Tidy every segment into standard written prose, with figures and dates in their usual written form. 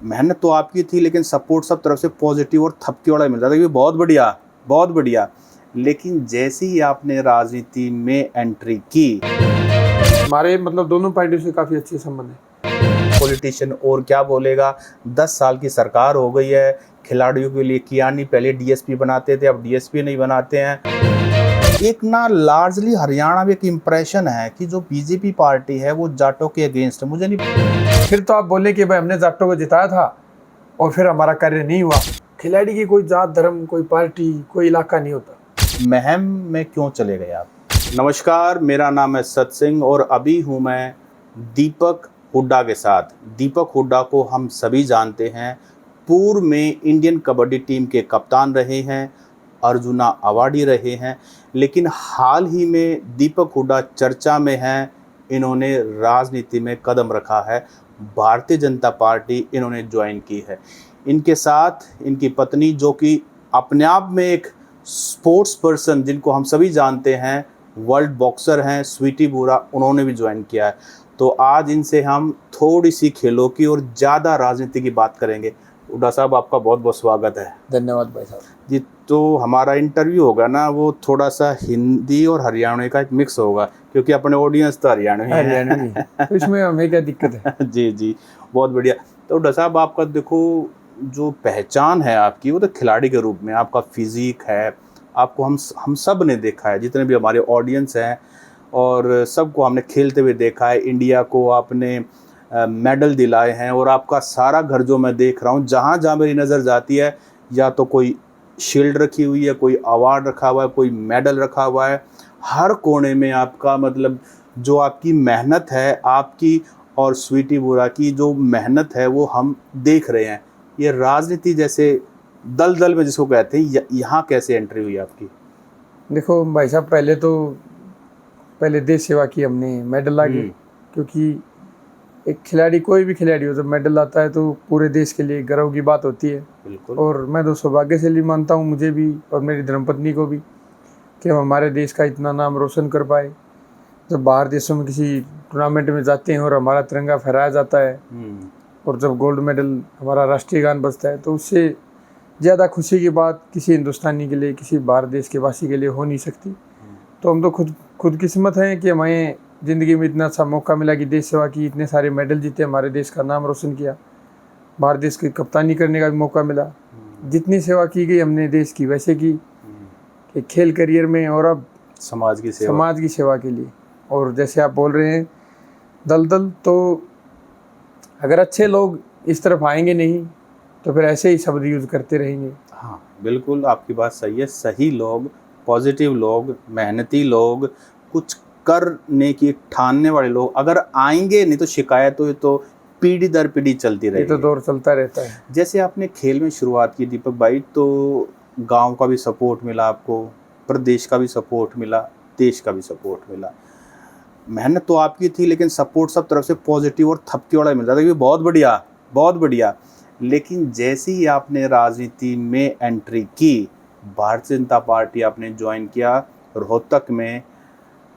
मेहनत तो आपकी थी, लेकिन सपोर्ट सब तरफ से पॉजिटिव और थपकी वाला मिल रहा था कि बहुत बढ़िया, बहुत बढ़िया। लेकिन जैसे ही आपने राजनीति में एंट्री की, हमारे मतलब दोनों पार्टियों से काफ़ी अच्छे संबंध हैं। पॉलिटिशियन और क्या बोलेगा, 10 साल की सरकार हो गई है, खिलाड़ियों के लिए किया नहीं, पहले डीएसपी बनाते थे, अब डीएसपी नहीं बनाते हैं। एक ना लार्जली हरियाणा में एक इम्प्रेशन है कि जो बीजेपी पार्टी है वो जाटों के अगेंस्ट है। मुझे नहीं, फिर तो आप बोले कि भाई हमने जाटों को जिताया था और फिर हमारा कार्य नहीं हुआ। खिलाड़ी की कोई जात, धर्म, कोई पार्टी, कोई इलाका नहीं होता। महम में क्यों चले गए आप? नमस्कार, मेरा नाम है सत सिंह और अभी हूँ मैं दीपक हुड्डा के साथ। दीपक हुड्डा को हम सभी जानते हैं, पूर्व में इंडियन कबड्डी टीम के कप्तान रहे हैं, अर्जुना अवार्डी रहे हैं, लेकिन हाल ही में दीपक हुड्डा चर्चा में हैं। इन्होंने राजनीति में कदम रखा है, भारतीय जनता पार्टी इन्होंने ज्वाइन की है। इनके साथ इनकी पत्नी, जो कि अपने आप में एक स्पोर्ट्स पर्सन जिनको हम सभी जानते हैं, वर्ल्ड बॉक्सर हैं, स्वीटी बुरा, उन्होंने भी ज्वाइन किया है। तो आज इनसे हम थोड़ी सी खेलों की और ज़्यादा राजनीति की बात करेंगे। हुड्डा साहब, आपका बहुत बहुत स्वागत है। धन्यवाद भाई साहब जी। तो हमारा इंटरव्यू होगा ना, वो थोड़ा सा हिंदी और हरियाणवी का एक मिक्स होगा, क्योंकि अपने ऑडियंस तो हरियाणवी है। तो इसमें हमें क्या दिक्कत है? जी जी, बहुत बढ़िया। तो हुड्डा साहब, आपका देखो जो पहचान है आपकी, वो तो खिलाड़ी के रूप में आपका फिजिक है। आपको हम सब ने देखा है, जितने भी हमारे ऑडियंस हैं, और सबको हमने खेलते हुए देखा है। इंडिया को आपने मेडल दिलाए हैं, और आपका सारा घर जो मैं देख रहा हूँ, जहाँ जहाँ मेरी नज़र जाती है, या तो कोई शील्ड रखी हुई है, कोई अवार्ड रखा हुआ है, कोई मेडल रखा हुआ है। हर कोने में आपका मतलब जो आपकी मेहनत है आपकी और स्वीटी बुरा की जो मेहनत है, वो हम देख रहे हैं। ये राजनीति जैसे दलदल में जिसको कहते हैं, यहाँ कैसे एंट्री हुई आपकी? देखो भाई साहब, पहले देश सेवा की हमने, मेडल आ गए। क्योंकि एक खिलाड़ी, कोई भी खिलाड़ी हो, जब मेडल आता है तो पूरे देश के लिए गर्व की बात होती है। बिल्कुल। और मैं तो सौभाग्यशाली मानता हूँ, मुझे भी और मेरी धर्मपत्नी को भी, कि हम हमारे देश का इतना नाम रोशन कर पाए। जब बाहर देशों में किसी टूर्नामेंट में जाते हैं और हमारा तिरंगा फहराया जाता है, और जब गोल्ड मेडल, हमारा राष्ट्रीय गान बजता है, तो उससे ज़्यादा खुशी की बात किसी हिंदुस्तानी के लिए, किसी भारत देश के वासी के लिए हो नहीं सकती। तो हम तो खुदकिस्मत हैं कि हमें ज़िंदगी में इतना अच्छा मौका मिला कि देश सेवा की, इतने सारे मेडल जीते, हमारे देश का नाम रोशन किया, भारत देश की कप्तानी करने का भी मौका मिला। जितनी सेवा की गई हमने देश की, वैसे की कि खेल करियर में, और अब समाज की सेवा के लिए। और जैसे आप बोल रहे हैं दलदल, तो अगर अच्छे लोग इस तरफ आएंगे नहीं तो फिर ऐसे ही शब्द यूज़ करते रहेंगे। हाँ बिल्कुल, आपकी बात सही है। सही लोग, पॉजिटिव लोग, मेहनती लोग, कुछ करने की ठानने वाले लोग अगर आएंगे नहीं, तो शिकायत हो तो पीढ़ी दर पीढ़ी चलती रहेगी। ये तो दौर चलता रहता है। जैसे आपने खेल में शुरुआत की दीपक भाई, तो गांव का भी सपोर्ट मिला आपको, प्रदेश का भी सपोर्ट मिला, देश का भी सपोर्ट मिला। मेहनत तो आपकी थी, लेकिन सपोर्ट सब तरफ से पॉजिटिव और थपकी वाला मिल रहा था कि बहुत बढ़िया, बहुत बढ़िया। लेकिन जैसे ही आपने राजनीति में एंट्री की, भारतीय जनता पार्टी आपने ज्वाइन किया, रोहतक में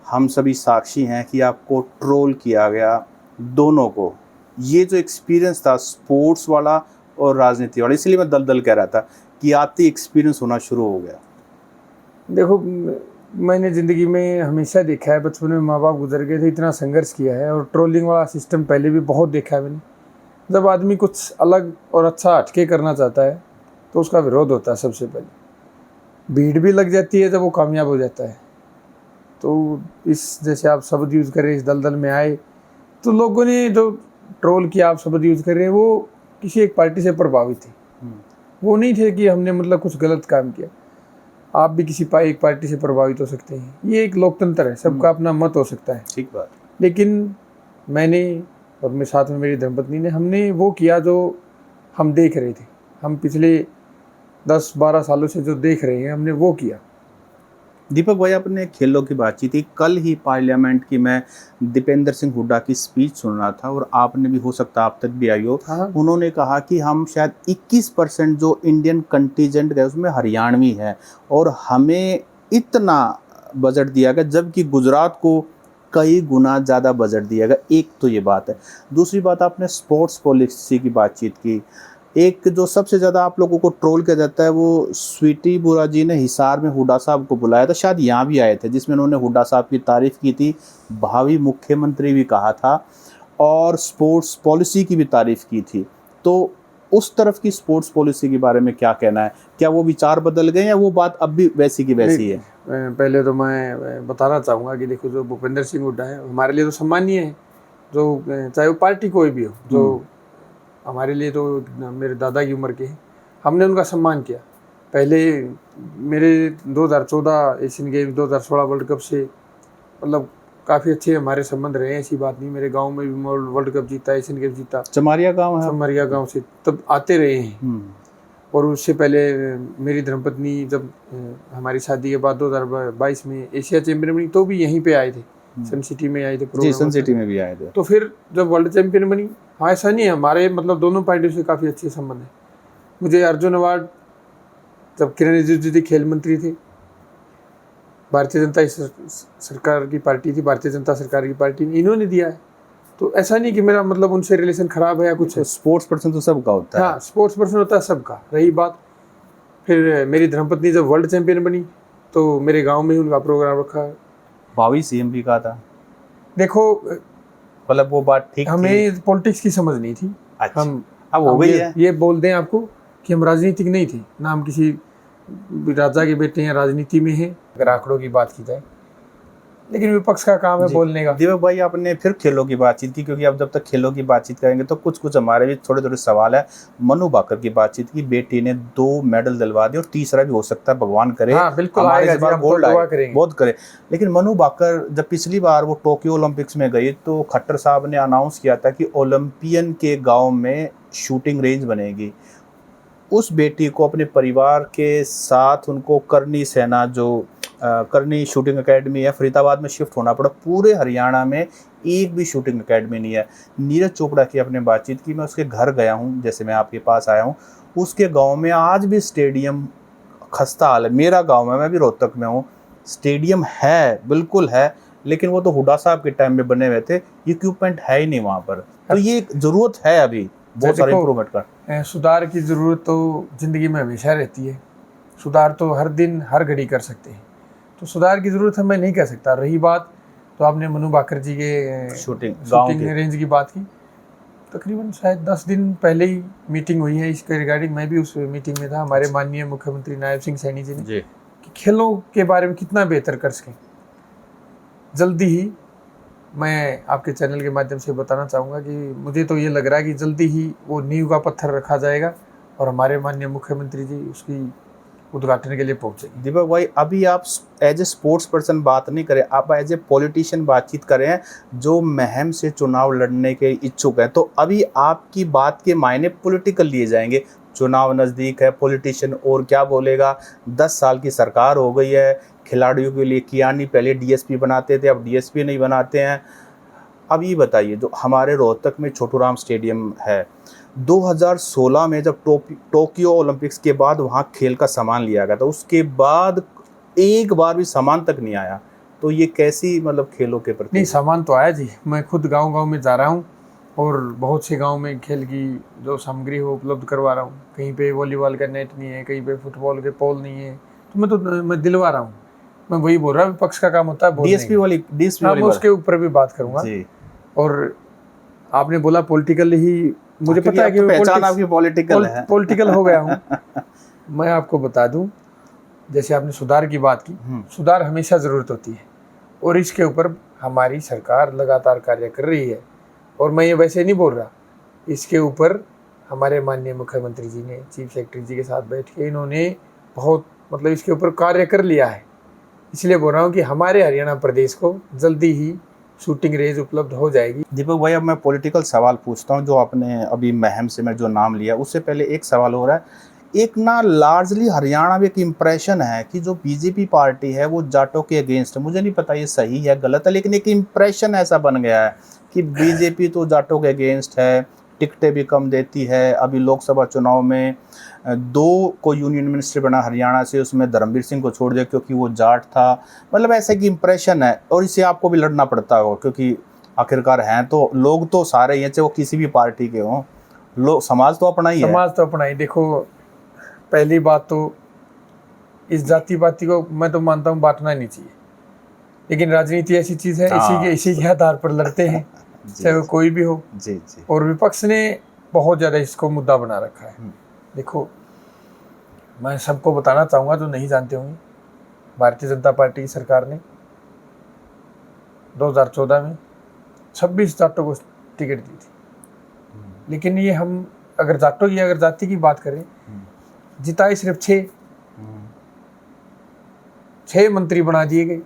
हम सभी साक्षी हैं कि आपको ट्रोल किया गया, दोनों को। ये जो एक्सपीरियंस था स्पोर्ट्स वाला और राजनीति वाला, इसलिए मैं दलदल कह रहा था कि आपकी एक्सपीरियंस होना शुरू हो गया। देखो, मैंने ज़िंदगी में हमेशा देखा है, बचपन में माँ बाप गुजर गए थे, इतना संघर्ष किया है, और ट्रोलिंग वाला सिस्टम पहले भी बहुत देखा है मैंने। जब आदमी कुछ अलग और अच्छा हटके करना चाहता है तो उसका विरोध होता है सबसे पहले। भीड़ भी लग जाती है जब वो कामयाब हो जाता है। तो इस, जैसे आप शब्द यूज़ कर रहे हैं, इस दलदल में आए तो लोगों ने जो ट्रोल किया, आप शब्द यूज़ कर रहे हैं, वो किसी एक पार्टी से प्रभावित थे। वो नहीं थे कि हमने मतलब कुछ गलत काम किया। आप भी किसी एक पार्टी से प्रभावित हो सकते हैं, ये एक लोकतंत्र है, सबका अपना मत हो सकता है। ठीक बात। लेकिन मैंने और मेरे साथ में मेरी धर्मपत्नी ने, हमने वो किया जो हम देख रहे थे। हम पिछले 10-12 सालों से जो देख रहे हैं, हमने वो किया। दीपक भाई, आपने खेलों की बातचीत थी, कल ही पार्लियामेंट की मैं दीपेंद्र सिंह हुड्डा की स्पीच सुन रहा था, और आपने भी, हो सकता आप तक भी आई हो। उन्होंने कहा कि हम शायद 21% जो इंडियन कंटीजेंट गए उसमें हरियाणवी है, और हमें इतना बजट दिया गया, जबकि गुजरात को कई गुना ज़्यादा बजट दिया गया। एक तो ये बात है। दूसरी बात, आपने स्पोर्ट्स पॉलिसी की बातचीत की। एक जो सबसे ज़्यादा आप लोगों को ट्रोल किया जाता है, वो स्वीटी बुरा जी ने हिसार में हुड्डा साहब को बुलाया था, शायद यहाँ भी आए थे, जिसमें उन्होंने हुड्डा साहब की तारीफ़ की थी, भावी मुख्यमंत्री भी कहा था और स्पोर्ट्स पॉलिसी की भी तारीफ़ की थी। तो उस तरफ की स्पोर्ट्स पॉलिसी के बारे में क्या कहना है? क्या वो विचार बदल गए या वो बात अब भी वैसी की वैसी है? पहले तो मैं बताना चाहूँगा कि देखो, जो भूपेंद्र सिंह हुड्डा है हमारे लिए तो सम्मानीय है, जो चाहे वो पार्टी कोई भी हो, जो हमारे लिए तो मेरे दादा की उम्र के हैं, हमने उनका सम्मान किया। पहले मेरे 2014 एशियन गेम्स, 2016 वर्ल्ड कप से मतलब काफ़ी अच्छे हमारे संबंध रहे हैं, ऐसी बात नहीं। मेरे गांव में भी वर्ल्ड कप जीता, एशियन गेम्स जीता। चमारिया गांव है, चमारिया गांव से तब आते रहे हैं। और उससे पहले मेरी धर्मपत्नी जब हमारी शादी के बाद 2022 में एशिया चैंपियन बनी, तो भी यहीं पे आए थे, सन सिटी में आए थे जी, सन सिटी में भी आए थे। तो फिर जब वर्ल्ड चैंपियन बनी, हाँ ऐसा नहीं है, हमारे मतलब दोनों पार्टियों से काफ़ी अच्छे संबंध है। मुझे अर्जुन अवार्ड जब किरण रिजिजू जी खेल मंत्री थे, भारतीय जनता सरकार की पार्टी थी, भारतीय जनता सरकार की पार्टी ने इन्होंने दिया है। तो ऐसा नहीं कि मेरा मतलब उनसे रिलेशन खराब है या कुछ है। स्पोर्ट्स पर्सन तो सबका होता है। हाँ, स्पोर्ट्स पर्सन होता है सबका। रही बात फिर मेरी धर्मपत्नी जब वर्ल्ड चैंपियन बनी, तो मेरे गांव में ही उनका प्रोग्राम रखा। भावी सीएम भी कहा था। देखो, मतलब वो बात ठीक थी। हमें पॉलिटिक्स की समझ नहीं थी। अच्छा, हम अब हो गई है। ये बोल दें आपको कि हम राजनीतिक नहीं थे, ना हम किसी राजा के बेटे हैं, राजनीति में हैं, अगर आंकड़ों की बात की जाए। लेकिन विपक्ष का काम है बोलने का। दीपक भाई, आपने फिर खेलों की बातचीत की, क्योंकि अब जब तक खेलों की बातचीत करेंगे तो कुछ हमारे भी थोड़े थोड़े सवाल है। मनु भाकर की बातचीत की, बेटी ने 2 मेडल दिलवा दिए और तीसरा भी हो सकता है, भगवान करे। हाँ, बिल्कुल आएगा, गोल्ड आए, बहुत करे। लेकिन मनु भाकर जब पिछली बार वो टोक्यो ओलंपिक्स में गई, तो खट्टर साहब ने अनाउंस किया था कि ओलंपियन के गाँव में शूटिंग रेंज बनेगी। उस बेटी को अपने परिवार के साथ उनको करनी सेना, जो करनी शूटिंग एकेडमी है, फरीदाबाद में शिफ्ट होना पड़ा। पूरे हरियाणा में एक भी शूटिंग एकेडमी नहीं है। नीरज चोपड़ा की अपने बातचीत की, मैं उसके घर गया हूँ, जैसे मैं आपके पास आया हूँ, उसके गांव में आज भी स्टेडियम खस्ता हाल है। मेरा गांव है, मैं भी रोहतक में हूँ, स्टेडियम है, बिल्कुल है, लेकिन वो तो हुड्डा साहब के टाइम में बने हुए थे, इक्विपमेंट है ही नहीं वहाँ पर। तो ये ज़रूरत है अभी बहुत सारे इम्प्रूवमेंट का। सुधार की ज़रूरत तो ज़िंदगी में हमेशा रहती है। सुधार तो हर दिन हर घड़ी कर सकते हैं, तो सुधार की ज़रूरत है मैं नहीं कह सकता। रही बात, तो आपने मनु भाकर जी के शूटिंग रेंज की बात की। तकरीबन शायद 10 दिन पहले ही मीटिंग हुई है इसके रिगार्डिंग। मैं भी उस मीटिंग में था। हमारे माननीय मुख्यमंत्री नायब सिंह सैनी जी ने कि खेलों के बारे में कितना बेहतर कर सकें। जल्दी ही मैं आपके चैनल के माध्यम से बताना चाहूँगा कि मुझे तो ये लग रहा है कि जल्दी ही वो नींव का पत्थर रखा जाएगा और हमारे माननीय मुख्यमंत्री जी उसकी उद्घाटन के लिए पहुँचेंगे। दीपक भाई, अभी आप एज ए स्पोर्ट्स पर्सन बात नहीं करें, आप एज ए पॉलिटिशियन बातचीत करें जो महम से चुनाव लड़ने के इच्छुक है। तो अभी आपकी बात के मायने पॉलिटिकल लिए जाएंगे। चुनाव नज़दीक है, पॉलिटिशियन और क्या बोलेगा, 10 साल की सरकार हो गई है, खिलाड़ियों के लिए किया नहीं, पहले डीएसपी बनाते थे, अब डीएसपी नहीं बनाते हैं। अब ये बताइए, जो हमारे रोहतक में छोटूराम स्टेडियम है, 2016 में जब टोक्यो ओलंपिक्स के बाद वहाँ खेल का सामान लिया गया था, उसके बाद एक बार भी सामान तक नहीं आया। तो ये कैसी मतलब खेलों के प्रति? नहीं, सामान तो आया जी। मैं खुद गांव-गांव में जा रहा हूँ और बहुत से गांव में खेल की जो सामग्री है वो उपलब्ध करवा रहा हूँ। कहीं पे वॉलीबॉल का नेट नहीं है, कहीं पे फुटबॉल के पोल नहीं है, तो मैं दिलवा रहा हूँ। मैं वही बोल रहा हूँ, विपक्ष का काम होता है डीएसपी वाली मैं उसके ऊपर भी बात करूँगा। और आपने बोला पॉलिटिकल ही, मुझे पता है कि पहचान आपकी पॉलिटिकल है। पॉलिटिकल हो गया हूँ। मैं आपको बता दूं, जैसे आपने सुधार की बात की, सुधार हमेशा ज़रूरत होती है और इसके ऊपर हमारी सरकार लगातार कार्य कर रही है। और मैं ये वैसे नहीं बोल रहा, इसके ऊपर हमारे माननीय मुख्यमंत्री जी ने चीफ सेक्रेटरी जी के साथ बैठ के इन्होंने बहुत मतलब इसके ऊपर कार्य कर लिया है। इसलिए बोल रहा हूँ कि हमारे हरियाणा प्रदेश को जल्दी ही शूटिंग रेंज उपलब्ध हो जाएगी। दीपक भाई, अब मैं पॉलिटिकल सवाल पूछता हूँ। जो आपने अभी महम से मैं जो नाम लिया, उससे पहले एक सवाल हो रहा है। एक ना लार्जली हरियाणा में एक इम्प्रेशन है कि जो बीजेपी पार्टी है वो जाटों के अगेंस्ट है। मुझे नहीं पता ये सही है गलत है, लेकिन एक इम्प्रेशन ऐसा बन गया है कि बीजेपी तो जाटों के अगेंस्ट है, टिकटें भी कम देती है। अभी लोकसभा चुनाव में 2 को यूनियन मिनिस्टर बना हरियाणा से, उसमें धर्मवीर सिंह को छोड़ दिया क्योंकि वो जाट था। मतलब ऐसे की इम्प्रेशन है, और इससे आपको भी लड़ना पड़ता हो क्योंकि आखिरकार हैं तो लोग तो सारे ही हैं, चाहे वो किसी भी पार्टी के हों, लोग समाज तो अपना ही है। समाज तो अपना ही। देखो, पहली बात तो इस जाति पाति को मैं तो मानता हूँ बांटना नहीं चाहिए, लेकिन राजनीति ऐसी चीज़ है, इसी के आधार पर लड़ते हैं चाहे वो कोई भी हो। जी जी। और विपक्ष ने बहुत ज़्यादा इसको मुद्दा बना रखा है। देखो, मैं सबको बताना चाहूँगा जो नहीं जानते होंगे, भारतीय जनता पार्टी की सरकार ने 2014 में 26 जाटों को टिकट दी थी, लेकिन ये हम अगर जाति की बात करें, जिताए सिर्फ 6 मंत्री बना दिए गए।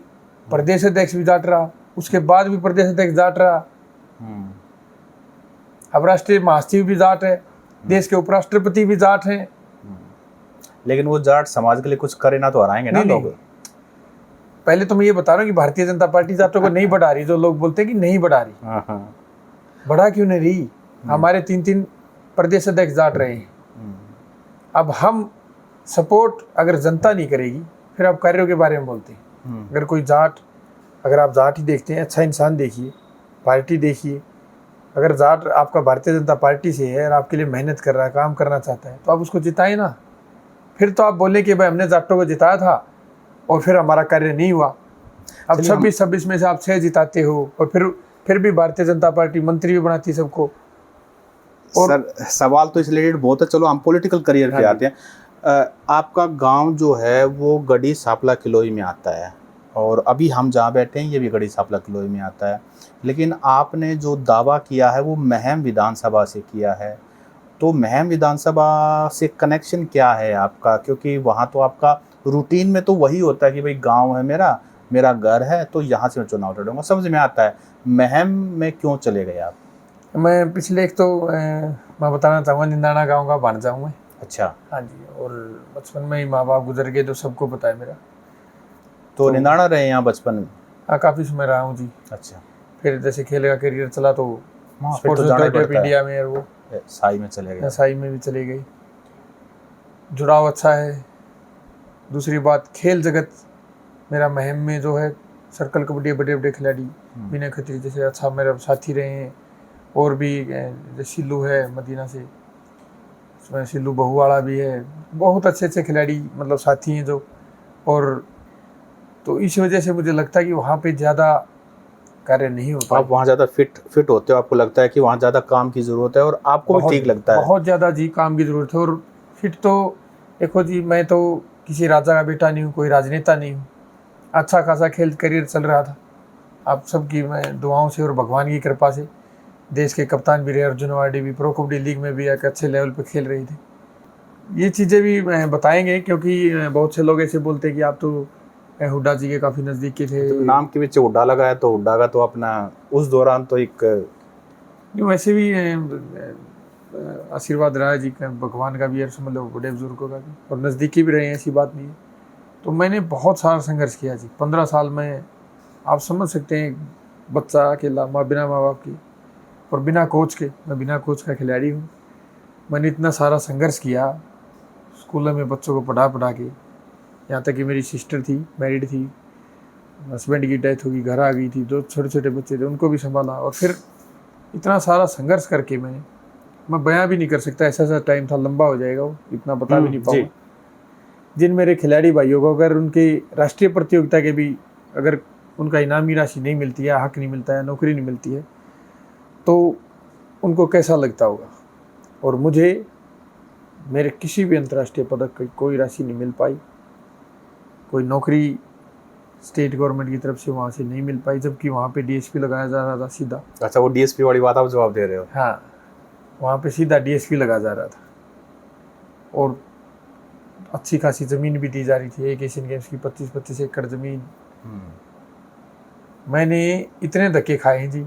प्रदेश अध्यक्ष भी जाट रहा, उसके बाद भी प्रदेश अध्यक्ष जाट रहा। अब राष्ट्रीय महासचिव भी जाट है, देश के उपराष्ट्रपति भी जाट हैं। लेकिन वो जाट समाज के लिए कुछ करे ना तो हराएंगे ना लोग। पहले तो मैं ये बता रहा हूँ कि भारतीय जनता पार्टी जाटों को नहीं बढ़ा रही। जो लोग बोलते हैं कि नहीं बढ़ा रही, बढ़ा क्यों नहीं रही? हमारे 3 प्रदेश अध्यक्ष जाट रहे हैं। अब हम सपोर्ट अगर जनता नहीं करेगी, फिर आप कार्यों के बारे में बोलते हैं। अगर कोई जाट, अगर आप जाट ही देखते हैं, अच्छा इंसान देखिए, पार्टी देखिए। अगर जाट आपका भारतीय जनता पार्टी से है और आपके लिए मेहनत कर रहा है, काम करना चाहता है, तो आप उसको जिताए ना। फिर तो आप बोले कि भाई हमने जाटों को जिताया था और फिर हमारा कार्य नहीं हुआ। अब 26 में से आप 6 जिताते हो, और फिर भी भारतीय जनता पार्टी मंत्री भी बनाती सबको। और सर, सवाल तो इसलिए बहुत है। चलो हम पॉलिटिकल करियर पे आते हैं। आपका गांव जो है वो गढ़ी सापला किलोई में आता है, और अभी हम जहाँ बैठे हैं ये भी गढ़ी सापला किलोई में आता है। लेकिन आपने जो दावा किया है वो महम विधानसभा से किया है, तो महम विधानसभा से कनेक्शन क्या है आपका? क्योंकि वहाँ तो आपका रूटीन में तो वही होता है कि भाई गांव है मेरा घर है, तो यहाँ से मैं चुनाव लड़ूंगा, समझ में आता है। महम में क्यों चले गए आप? मैं पिछले मैं बताना चाहूँगा, निंदाना गाँव का भांजा हूँ मैं। अच्छा। हाँ जी, और बचपन में ही माँ बाप गुजर गए, तो सबको पता है मेरा। तो निंदाना रहे यहाँ बचपन में? हाँ, काफ़ी समय रहा हूँ जी। अच्छा। फिर जैसे खेल का करियर चला तो फिर तो जाना पड़ता है। इंडिया में, और वो साई में चले गए। साई में भी चले गए। जुड़ाव अच्छा है। दूसरी बात, खेल जगत मेरा महम में जो है, सर्कल कबड्डी बड़े बड़े खिलाड़ी बिना खतरी जैसे अच्छा मेरे साथी रहे हैं। और भी जैसे सिल्लू है मदीना से, उसमें सिल्लू बहुवाड़ा भी है। बहुत अच्छे खिलाड़ी मतलब साथी हैं जो। और तो इस वजह से मुझे लगता है कि वहाँ पे ज़्यादा कार्य नहीं होता। आप वहाँ ज़्यादा फिट होते हो, आपको लगता है कि वहाँ ज़्यादा काम की ज़रूरत है, और आपको भी ठीक लगता है? बहुत ज़्यादा जी, काम की ज़रूरत है। और फिट तो देखो जी, मैं तो किसी राजा का बेटा नहीं हूँ, कोई राजनेता नहीं हूँ। अच्छा खासा खेल करियर चल रहा था, आप सबकी मैं दुआओं से और भगवान की कृपा से। देश के कप्तान भी रहे, अर्जुन अवार्डी भी, प्रो कबड्डी लीग में भी एक अच्छे लेवल पे खेल रहे थे। ये चीज़ें भी बताएंगे, क्योंकि बहुत से लोग ऐसे बोलते हैं कि आप तो हुड्डा जी के काफ़ी नज़दीक के थे। तो नाम के पीछे हुड्डा लगा है, तो हुड्डा का तो अपना उस दौरान तो एक वैसे भी आशीर्वाद रहा है जी का, भगवान का भी और मतलब बड़े बुजुर्गों का भी, और नज़दीकी भी रहे हैं, ऐसी बात नहीं है। तो मैंने बहुत सारा संघर्ष किया जी। 15 साल में आप समझ सकते हैं, बच्चा अकेला, बिना माँ बाप की और बिना कोच के, मैं बिना कोच का खिलाड़ी हूँ। मैंने इतना सारा संघर्ष किया, स्कूलों में बच्चों को पढ़ा के, यहाँ तक कि मेरी सिस्टर थी, मैरिड थी, हस्बैंड की डेथ होगी, घर आ गई थी, जो छोटे छोटे बच्चे थे उनको भी संभाला। और फिर इतना सारा संघर्ष करके मैं बयां भी नहीं कर सकता, ऐसा टाइम था, लंबा हो जाएगा वो, इतना बता भी नहीं पाऊँगा। जिन मेरे खिलाड़ी भाइयों को अगर उनके राष्ट्रीय प्रतियोगिता के भी अगर उनका इनामी राशि नहीं मिलती है, हक नहीं मिलता है, नौकरी नहीं मिलती है, तो उनको कैसा लगता होगा। और मुझे मेरे किसी भी अंतर्राष्ट्रीय पदक की कोई राशि नहीं मिल पाई, कोई नौकरी स्टेट गवर्नमेंट की तरफ से वहाँ से नहीं मिल पाई, जबकि वहाँ पे डीएसपी लगाया जा रहा था सीधा। अच्छा, वो डीएसपी वाली बात आप जवाब दे रहे हो? हाँ, वहाँ पे सीधा डीएसपी लगाया जा रहा था, और अच्छी खासी ज़मीन भी दी जा रही थी। एक एशियन गेम्स की 25-25 एकड़ ज़मीन। मैंने इतने धक्के खाए हैं जी,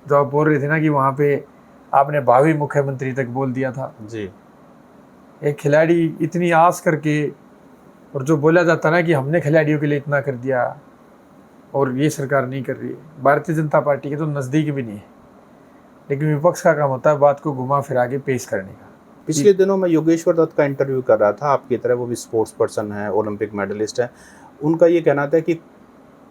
जो आप बोल रहे थे ना कि वहाँ पे आपने भावी मुख्यमंत्री तक बोल दिया था जी। एक खिलाड़ी इतनी आस करके, और जो बोला जाता ना कि हमने खिलाड़ियों के लिए इतना कर दिया, और ये सरकार नहीं कर रही है। भारतीय जनता पार्टी के तो नज़दीक भी नहीं है। लेकिन विपक्ष का काम होता है बात को घुमा फिरा के पेश करने का। पिछले दिनों मैं योगेश्वर दत्त का इंटरव्यू कर रहा था, आपकी तरह वो भी स्पोर्ट्स पर्सन है, ओलंपिक मेडलिस्ट है। उनका ये कहना था कि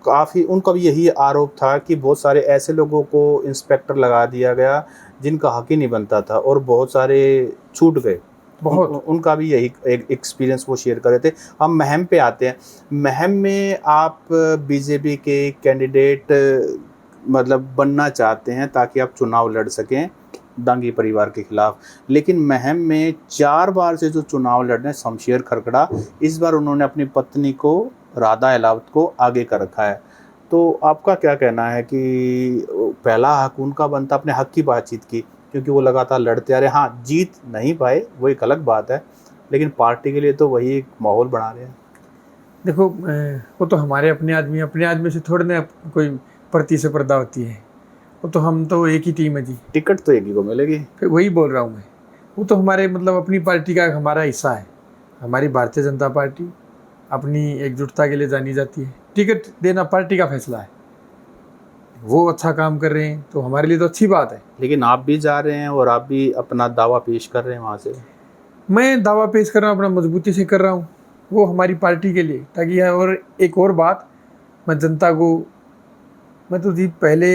काफ़ी उनका भी यही आरोप था कि बहुत सारे ऐसे लोगों को इंस्पेक्टर लगा दिया गया जिनका हक ही नहीं बनता था और बहुत सारे छूट गए। बहुत उनका भी यही एक एक्सपीरियंस वो शेयर कर रहे थे। हम महम पे आते हैं। महम में आप बीजेपी के कैंडिडेट मतलब बनना चाहते हैं ताकि आप चुनाव लड़ सकें दांगी परिवार के खिलाफ, लेकिन महम में 4 बार से जो चुनाव लड़ रहे हैं शमशेर खरकड़ा, इस बार उन्होंने अपनी पत्नी को राधा अलावत को आगे कर रखा है। तो आपका क्या कहना है कि पहला हक उनका बनता, अपने हक की बातचीत की क्योंकि वो लगातार लड़ते आ रहे। हाँ, जीत नहीं पाए वो एक अलग बात है, लेकिन पार्टी के लिए तो वही एक माहौल बना रहे हैं। देखो वो तो हमारे अपने आदमी से थोड़े ना कोई प्रतिस्पर्धा होती है। वो तो हम तो एक ही टीम है जी, टिकट तो एक ही को मिलेगी। फिर वही बोल रहा हूँ मैं। वो तो हमारे मतलब अपनी पार्टी का हमारा हिस्सा है। हमारी भारतीय जनता पार्टी अपनी एकजुटता के लिए जानी जाती है। टिकट देना पार्टी का फैसला है। वो अच्छा काम कर रहे हैं तो हमारे लिए तो अच्छी बात है। लेकिन आप भी जा रहे हैं और आप भी अपना दावा पेश कर रहे हैं वहाँ से। मैं दावा पेश कर रहा हूँ, अपना मजबूती से कर रहा हूँ, वो हमारी पार्टी के लिए, ताकि और एक और बात मैं जनता को, मैं तो जी पहले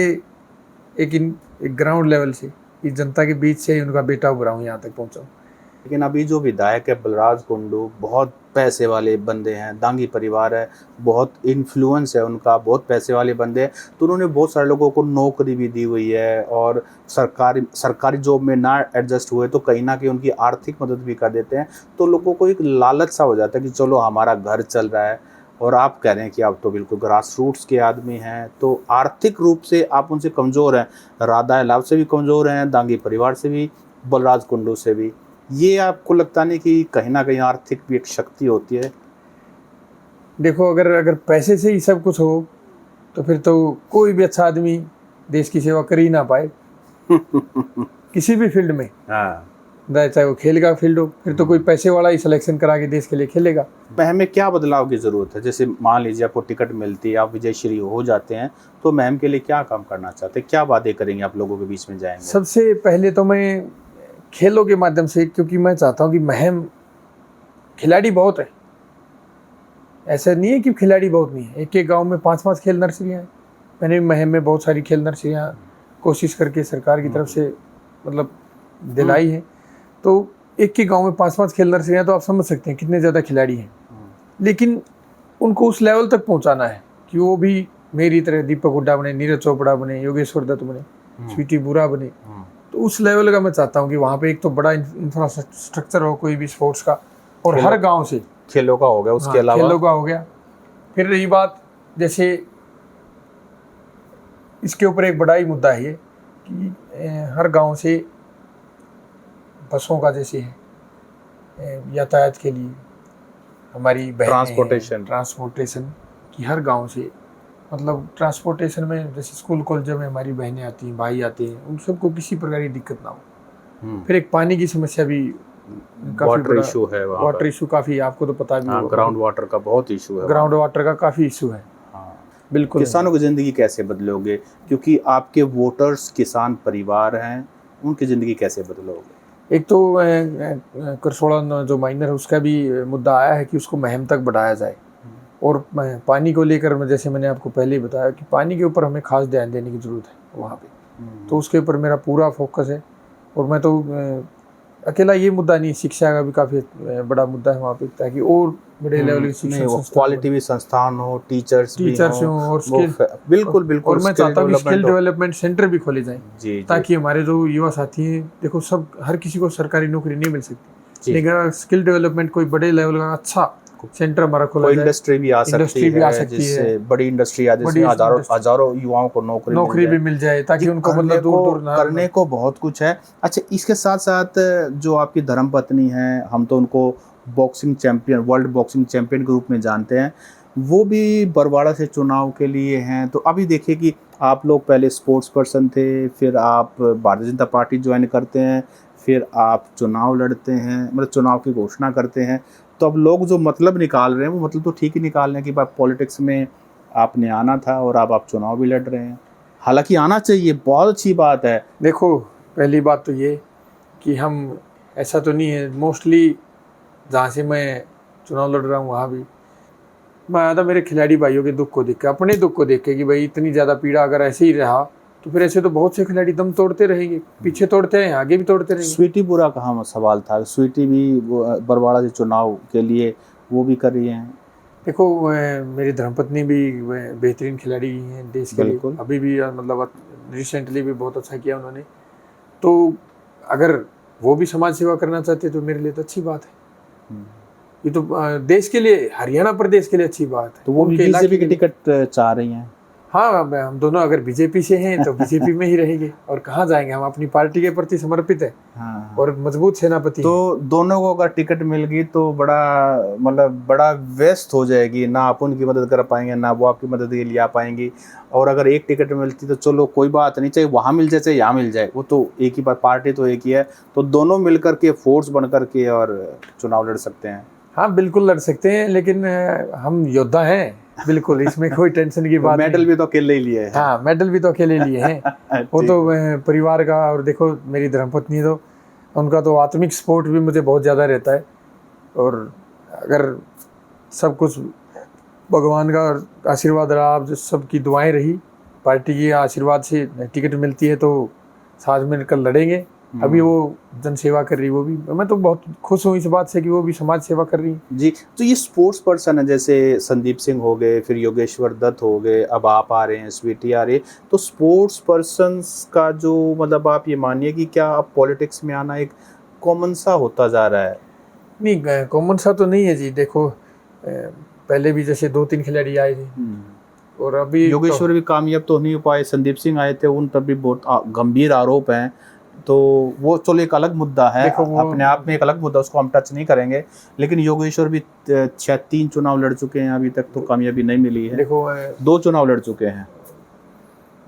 एक ग्राउंड लेवल से इस जनता के बीच से ही उनका बेटा उभरा हूँ, यहाँ तक पहुँचा हूँ। लेकिन अभी जो विधायक है बलराज कुंडू, बहुत पैसे वाले बंदे हैं, दांगी परिवार है, बहुत इन्फ्लुएंस है उनका, बहुत पैसे वाले बंदे हैं, तो उन्होंने बहुत सारे लोगों को नौकरी भी दी हुई है और सरकारी जॉब में ना एडजस्ट हुए तो कहीं ना कहीं उनकी आर्थिक मदद भी कर देते हैं। तो लोगों को एक लालच सा हो जाता है कि चलो हमारा घर चल रहा है। और आप कह रहे हैं कि आप तो बिल्कुल ग्रास रूट्स के आदमी हैं, तो आर्थिक रूप से आप उनसे कमज़ोर हैं। राधा अलाव से भी कमज़ोर हैं, दांगी परिवार से भी, बलराज कुंडू से भी। ये आपको लगता नहीं कि कहीं ना कहीं आर्थिक भी एक शक्ति होती है? देखो अगर पैसे से ही सब कुछ हो तो फिर तो कोई भी अच्छा आदमी देश की सेवा कर ही ना पाए किसी भी फील्ड में। हाँ, चाहे वो खेल का फील्ड हो, फिर तो कोई पैसे वाला ही सिलेक्शन करा के देश के लिए खेलेगा। महम में क्या बदलाव की ज़रूरत है? जैसे मान लीजिए आपको टिकट मिलती है, आप विजय श्री हो जाते हैं, तो महम के लिए क्या काम करना चाहते हैं? क्या वादे करेंगे, आप लोगों के बीच में जाएंगे? सबसे पहले तो मैं खेलों के माध्यम से, क्योंकि मैं चाहता हूँ कि महम खिलाड़ी बहुत है, ऐसा नहीं है कि खिलाड़ी बहुत नहीं है। एक एक गांव में 5-5 खेल नर्सरियाँ हैं। मैंने महम में बहुत सारी खेल नर्सरियाँ कोशिश करके सरकार की तरफ से मतलब दिलाई है। तो एक के गांव में 5-5 खेल नर्सरियाँ, तो आप समझ सकते हैं कितने ज़्यादा खिलाड़ी हैं। लेकिन उनको उस लेवल तक पहुंचाना है कि वो भी मेरी तरह दीपक हुड्डा बने, नीरज चोपड़ा बने, योगेश्वर दत्त बने, स्वीटी बुरा बने। तो उस लेवल का मैं चाहता हूँ कि वहाँ पे एक तो बड़ा इंफ्रास्ट्रक्चर हो कोई भी स्पोर्ट्स का, और हर गांव से खेलों का हो गया, उसके अलावा खेलों का हो गया। फिर रही बात, जैसे इसके ऊपर एक बड़ा ही मुद्दा है ये कि हर गांव से बसों का जैसे है यातायात के लिए हमारी ट्रांसपोर्टेशन की हर गांव से, मतलब ट्रांसपोर्टेशन में जैसे स्कूल कॉलेजों में हमारी बहनें आती हैं, भाई आते हैं, उन सबको किसी प्रकार की दिक्कत ना हो। फिर एक पानी की समस्या भी काफ़ी वाटर इशू है वहाँ वाटर इशू काफ़ी, आपको तो पता भी होगा। ग्राउंड वाटर का बहुत इशू है। ग्राउंड वाटर का काफ़ी इशू है। हाँ, बिल्कुल। किसानों की ज़िंदगी कैसे बदलोगे? क्योंकि आपके वोटर्स किसान परिवार हैं, उनकी ज़िंदगी कैसे बदलोगे? एक तो करसोड़ा जो माइनर है उसका भी मुद्दा आया है कि उसको महम तक बढ़ाया जाए। और पानी को लेकर मैं, जैसे मैंने आपको पहले ही बताया कि पानी के ऊपर हमें खास ध्यान देने की ज़रूरत है वहाँ पे। तो उसके ऊपर मेरा पूरा फोकस है। और मैं तो अकेला ये मुद्दा नहीं, शिक्षा का भी काफ़ी बड़ा मुद्दा है वहाँ पे, ताकि और बड़े लेवल की शिक्षा क्वालिटी भी संस्थान हो, टीचर्स हो और स्किल, बिल्कुल बिल्कुल। और मैं चाहता हूँ स्किल डेवलपमेंट सेंटर भी खोले जाएं, ताकि हमारे जो युवा साथी हैं, देखो सब हर किसी को सरकारी नौकरी नहीं मिल सकती, लेकिन स्किल डेवलपमेंट कोई बड़े लेवल का अच्छा सेंटर हमारा खोला जाए। इंडस्ट्री भी आ सकती है, जिससे बड़ी इंडस्ट्री आ जाए, हजारों युवाओं को नौकरी भी मिल जाए, ताकि उनको मतलब दूर करने को बहुत कुछ है। अच्छा, इसके साथ साथ जो आपकी धर्मपत्नी है, हम तो उनको boxing champion, world boxing champion के रूप में जानते हैं, वो भी बरवाड़ा से चुनाव के लिए हैं। तो अभी देखिए कि आप लोग पहले स्पोर्ट्स पर्सन थे, फिर आप भारतीय जनता पार्टी ज्वाइन करते हैं, फिर आप चुनाव लड़ते हैं, मतलब चुनाव की घोषणा करते हैं। तो अब लोग जो मतलब निकाल रहे हैं वो मतलब तो ठीक ही निकाल रहे हैं कि भाई पॉलिटिक्स में आपने आना था और अब आप चुनाव भी लड़ रहे हैं। हालांकि आना चाहिए, बहुत अच्छी बात है। देखो, पहली बात तो ये कि हम ऐसा तो नहीं है, मोस्टली जहाँ से मैं चुनाव लड़ रहा हूँ वहाँ भी मैं आया था मेरे खिलाड़ी भाइयों के दुख को देख के, अपने दुख को देख के कि भाई इतनी ज़्यादा पीड़ा अगर ऐसे ही रहा तो फिर ऐसे तो बहुत से खिलाड़ी दम तोड़ते रहेंगे, पीछे तोड़ते हैं आगे भी तोड़ते रहेंगे। स्वीटी बुरा कहाँ सवाल था, स्वीटी भी बरवाड़ा से चुनाव के लिए वो भी कर रही हैं। देखो मेरी धर्मपत्नी भी बेहतरीन खिलाड़ी हैं देश के लिए, बिल्कुल। अभी भी मतलब रिसेंटली भी बहुत अच्छा किया उन्होंने। तो अगर वो भी समाज सेवा करना चाहते तो मेरे लिए तो अच्छी बात है। ये तो देश के लिए, हरियाणा प्रदेश के लिए अच्छी बात है। तो वो उनके बीजेपी इलाके की के लिए। टिकट चाह रही हैं। हाँ, हम दोनों अगर बीजेपी से हैं तो बीजेपी में ही रहेंगे और कहाँ जाएंगे, हम अपनी पार्टी के प्रति समर्पित है हाँ। और मजबूत सेनापति तो दोनों को अगर टिकट मिल गई तो बड़ा मतलब बड़ा व्यस्त हो जाएगी, ना आप उनकी मदद कर पाएंगे ना वो आपकी मदद के लिए आ पाएंगी। और अगर एक टिकट मिलती तो चलो कोई बात नहीं, चाहे वहाँ मिल जाए चाहे यहाँ मिल जाए, वो तो एक ही बात, पार्टी तो एक ही है। तो दोनों मिल करके फोर्स बन करके और चुनाव लड़ सकते हैं। हाँ बिल्कुल लड़ सकते हैं, लेकिन हम योद्धा हैं बिल्कुल, इसमें कोई टेंशन की बात मेडल नहीं। भी तो अकेले ही लिए है। हाँ, मेडल भी तो अकेले लिए हैं वो तो परिवार का। और देखो मेरी धर्मपत्नी तो उनका तो आत्मिक सपोर्ट भी मुझे बहुत ज़्यादा रहता है। और अगर सब कुछ भगवान का आशीर्वाद रहा, आप सबकी दुआएं रही, पार्टी की आशीर्वाद से टिकट मिलती है तो साथ मिलकर लड़ेंगे। अभी वो जन सेवा कर रही, वो भी मैं तो बहुत खुश हूँ इस बात से कि वो भी समाज सेवा कर रही है। जी। तो ये स्पोर्ट्स पर्सन है, जैसे संदीप सिंह हो गए, फिर योगेश्वर दत्त हो गए, अब आप आ रहे हैं, स्वीटी आ रही है। तो स्पोर्ट्स पर्सन्स का जो मतलब आप ये मानिए कि क्या अब पॉलिटिक्स में आना एक कॉमन सा होता जा रहा है? नहीं, कॉमन सा तो नहीं है जी। देखो पहले भी जैसे 2-3 खिलाड़ी आए थे और अभी योगेश्वर भी कामयाब तो नहीं हो पाए, संदीप सिंह आए थे, उन पर भी बहुत गंभीर आरोप हैं। तो वो चलो एक अलग मुद्दा है, अपने आप में एक अलग मुद्दा, उसको हम टच नहीं करेंगे। लेकिन योगेश्वर भी शायद 3 चुनाव लड़ चुके हैं, अभी तक तो कामयाबी नहीं मिली है। देखो 2 चुनाव लड़ चुके हैं।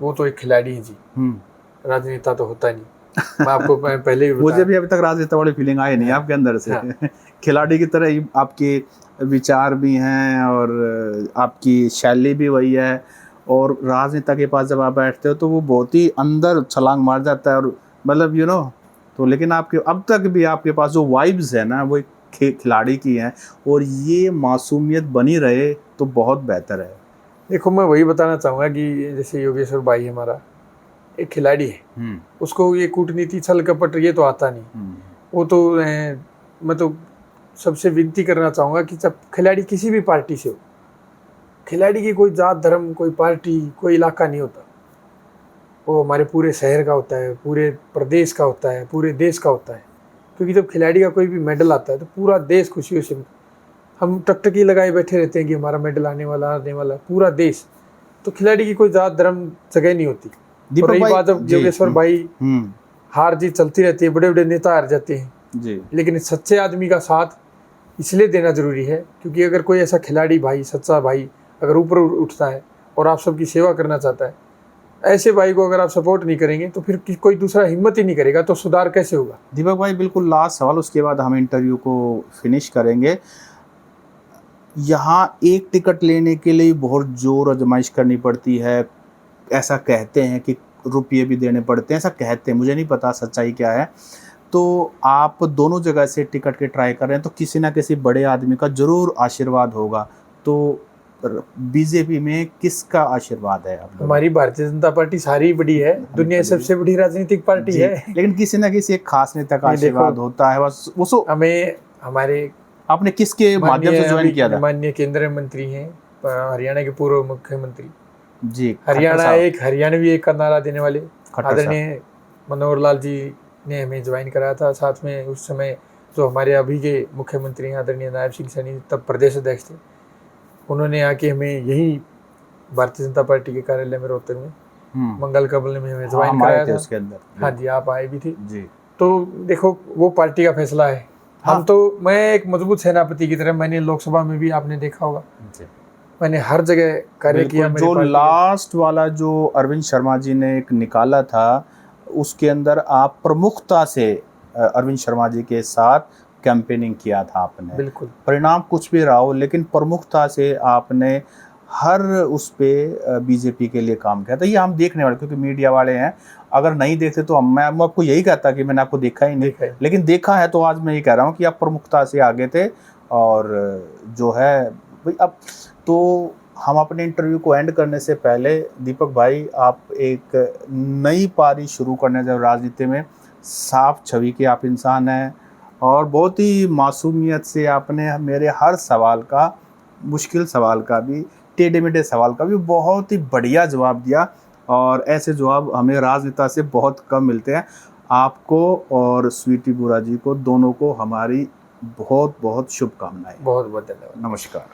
वो तो एक खिलाड़ी है जी, राजनेता तो होता नहीं। मैं आपको पहले ही मुझे भी अभी तक राजनेता वाली फीलिंग आई नहीं आपके अंदर से। खिलाड़ी की तरह ही आपके विचार भी हैं और आपकी शैली भी वही है। और राजनेता के पास जब आप बैठते हो तो वो बहुत ही अंदर छलांग मार जाता है, और मतलब तो लेकिन आपके अब तक भी आपके पास जो वाइब्स है ना वो एक खिलाड़ी की हैं, और ये मासूमियत बनी रहे तो बहुत बेहतर है। देखो मैं वही बताना चाहूँगा कि जैसे योगेश्वर भाई हमारा एक खिलाड़ी है, उसको ये कूटनीति छल कपट ये तो आता नहीं। वो तो मैं तो सबसे विनती करना चाहूँगा कि जब खिलाड़ी किसी भी पार्टी से हो, खिलाड़ी की कोई जात धर्म कोई पार्टी कोई इलाका नहीं होता, वो हमारे पूरे शहर का होता है, पूरे प्रदेश का होता है, पूरे देश का होता है। क्योंकि जब खिलाड़ी का कोई भी मेडल आता है तो पूरा देश खुशियों से, हम टकटकी लगाए बैठे रहते हैं कि हमारा मेडल आने वाला पूरा देश। तो खिलाड़ी की कोई जात धर्म जगह नहीं होती। और रही बात जब योगेश्वर भाई, हार जीत चलती रहती है, बड़े बड़े नेता हार जाते हैं जी, लेकिन सच्चे आदमी का साथ इसलिए देना जरूरी है क्योंकि अगर कोई ऐसा खिलाड़ी भाई, सच्चा भाई अगर ऊपर उठता है और आप सबकी सेवा करना चाहता है, ऐसे भाई को अगर आप सपोर्ट नहीं करेंगे तो फिर कोई दूसरा हिम्मत ही नहीं करेगा, तो सुधार कैसे होगा? दीपक भाई बिल्कुल लास्ट सवाल, उसके बाद हम इंटरव्यू को फिनिश करेंगे। यहाँ एक टिकट लेने के लिए बहुत जोर आजमाइश करनी पड़ती है, ऐसा कहते हैं कि रुपये भी देने पड़ते हैं, ऐसा कहते हैं, मुझे नहीं पता सच्चाई क्या है। तो आप दोनों जगह से टिकट के ट्राई कर रहे हैं, तो किसी ना किसी बड़े आदमी का जरूर आशीर्वाद होगा। तो बीजेपी में किसका आशीर्वाद है? हमारी भारतीय जनता पार्टी सारी बड़ी है, दुनिया की सबसे बड़ी राजनीतिक पार्टी है, लेकिन किसी ना किसी एक खास नेता का आशीर्वाद होता है। बस वो हमें हमारे आपने किसके माध्यम से ज्वाइन किया था? माननीय केंद्रीय मंत्री हैं, हरियाणा के पूर्व मुख्यमंत्री जी, हरियाणा एक हरियाणवी एक का नारा देने वाले आदरणीय मनोहर लाल जी ने हमें ज्वाइन कराया था। साथ में उस समय जो हमारे अभी के मुख्यमंत्री हैं आदरणीय नायब सिंह सैनी, तब प्रदेश अध्यक्ष थे, उन्होंने आके हमें यही भारतीय जनता पार्टी के कार्यालय में रोहतक में मंगल कबल में हमें ज्वाइन कराया था उसके अंदर। हाँ जी, आप आए भी थे जी। तो देखो वो पार्टी का फैसला है। हाँ। हम तो, मैं एक मजबूत सेनापति की तरह, मैंने लोकसभा में भी आपने देखा होगा मैंने हर जगह कार्य किया। जो लास्ट वाला जो अरविंद शर्मा जी ने एक निकाला था, उसके अंदर आप प्रमुखता से अरविंद शर्मा जी के साथ कैंपेनिंग किया था आपने। बिल्कुल, परिणाम कुछ भी रहा हो, लेकिन प्रमुखता से आपने हर उस पे बीजेपी के लिए काम किया। तो ये हम देखने वाले, क्योंकि मीडिया वाले हैं, अगर नहीं देखते तो मैं आपको यही कहता कि मैंने आपको देखा ही नहीं, देखा है। लेकिन देखा है। तो आज मैं ये कह रहा हूँ कि आप प्रमुखता से आगे थे। और जो है भाई, अब तो हम अपने इंटरव्यू को एंड करने से पहले दीपक भाई, आप एक नई पारी शुरू करने जब राजनीति में, साफ छवि के आप इंसान हैं और बहुत ही मासूमियत से आपने मेरे हर सवाल का, मुश्किल सवाल का भी, टेढ़े मेढ़े सवाल का भी बहुत ही बढ़िया जवाब दिया। और ऐसे जवाब हमें राजनेता से बहुत कम मिलते हैं। आपको और स्वीटी बुरा जी को, दोनों को हमारी बहुत बहुत शुभकामनाएं। बहुत बहुत धन्यवाद। नमस्कार।